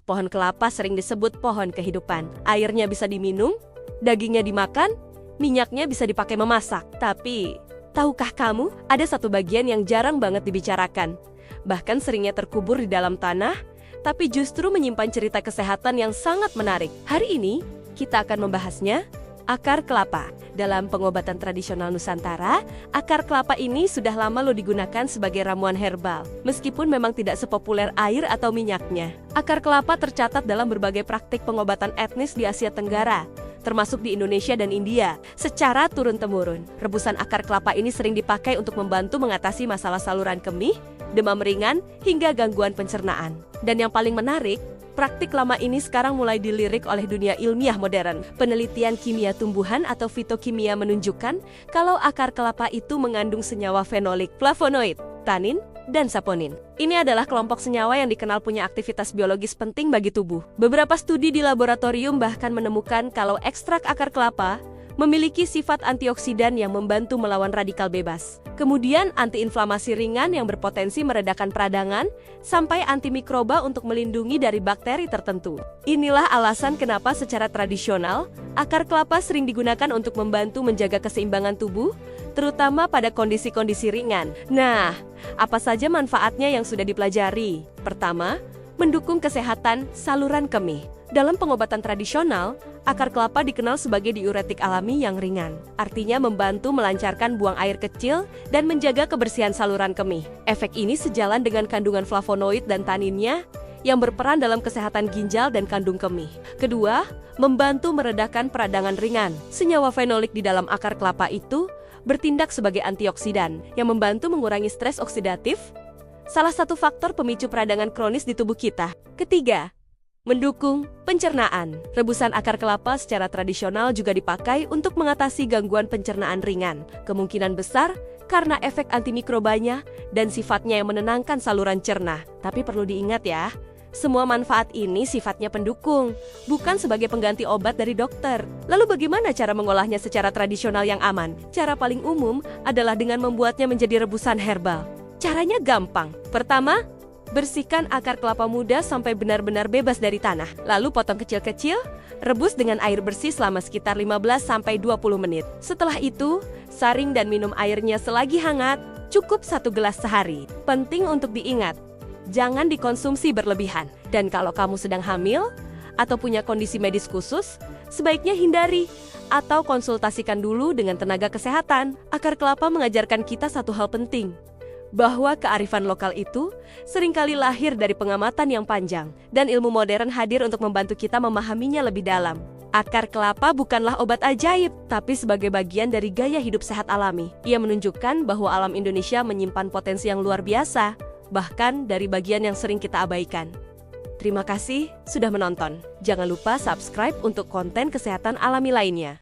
Pohon kelapa sering disebut pohon kehidupan. Airnya bisa diminum, dagingnya dimakan, minyaknya bisa dipakai memasak. Tapi, tahukah kamu, ada satu bagian yang jarang banget dibicarakan. Bahkan seringnya terkubur di dalam tanah, tapi justru menyimpan cerita kesehatan yang sangat menarik. Hari ini, kita akan membahasnya, akar kelapa. Dalam pengobatan tradisional Nusantara, akar kelapa ini sudah lama loh digunakan sebagai ramuan herbal. Meskipun memang tidak sepopuler air atau minyaknya. Akar kelapa tercatat dalam berbagai praktik pengobatan etnis di Asia Tenggara, termasuk di Indonesia dan India, secara turun-temurun. Rebusan akar kelapa ini sering dipakai untuk membantu mengatasi masalah saluran kemih, demam ringan, hingga gangguan pencernaan. Dan yang paling menarik, praktik lama ini sekarang mulai dilirik oleh dunia ilmiah modern. Penelitian kimia tumbuhan atau fitokimia menunjukkan kalau akar kelapa itu mengandung senyawa fenolik, flavonoid, tanin, dan saponin. Ini adalah kelompok senyawa yang dikenal punya aktivitas biologis penting bagi tubuh. Beberapa studi di laboratorium bahkan menemukan kalau ekstrak akar kelapa memiliki sifat antioksidan yang membantu melawan radikal bebas. Kemudian antiinflamasi ringan yang berpotensi meredakan peradangan, sampai antimikroba untuk melindungi dari bakteri tertentu. Inilah alasan kenapa secara tradisional, akar kelapa sering digunakan untuk membantu menjaga keseimbangan tubuh, terutama pada kondisi-kondisi ringan. Nah, apa saja manfaatnya yang sudah dipelajari? Pertama, mendukung kesehatan saluran kemih. Dalam pengobatan tradisional, akar kelapa dikenal sebagai diuretik alami yang ringan. Artinya membantu melancarkan buang air kecil dan menjaga kebersihan saluran kemih. Efek ini sejalan dengan kandungan flavonoid dan taninnya yang berperan dalam kesehatan ginjal dan kandung kemih. Kedua, membantu meredakan peradangan ringan. Senyawa fenolik di dalam akar kelapa itu bertindak sebagai antioksidan yang membantu mengurangi stres oksidatif, salah satu faktor pemicu peradangan kronis di tubuh kita. Ketiga, mendukung pencernaan. Rebusan akar kelapa secara tradisional juga dipakai untuk mengatasi gangguan pencernaan ringan. Kemungkinan besar karena efek antimikrobanya dan sifatnya yang menenangkan saluran cerna. Tapi perlu diingat ya, semua manfaat ini sifatnya pendukung, bukan sebagai pengganti obat dari dokter. Lalu bagaimana cara mengolahnya secara tradisional yang aman? Cara paling umum adalah dengan membuatnya menjadi rebusan herbal. Caranya gampang. Pertama, bersihkan akar kelapa muda sampai benar-benar bebas dari tanah. Lalu potong kecil-kecil, rebus dengan air bersih selama sekitar 15-20 menit. Setelah itu, saring dan minum airnya selagi hangat, cukup 1 gelas sehari. Penting untuk diingat, jangan dikonsumsi berlebihan. Dan kalau kamu sedang hamil atau punya kondisi medis khusus, sebaiknya hindari atau konsultasikan dulu dengan tenaga kesehatan. Akar kelapa mengajarkan kita satu hal penting, bahwa kearifan lokal itu seringkali lahir dari pengamatan yang panjang, dan ilmu modern hadir untuk membantu kita memahaminya lebih dalam. Akar kelapa bukanlah obat ajaib, tapi sebagai bagian dari gaya hidup sehat alami. Ia menunjukkan bahwa alam Indonesia menyimpan potensi yang luar biasa, bahkan dari bagian yang sering kita abaikan. Terima kasih sudah menonton. Jangan lupa subscribe untuk konten kesehatan alami lainnya.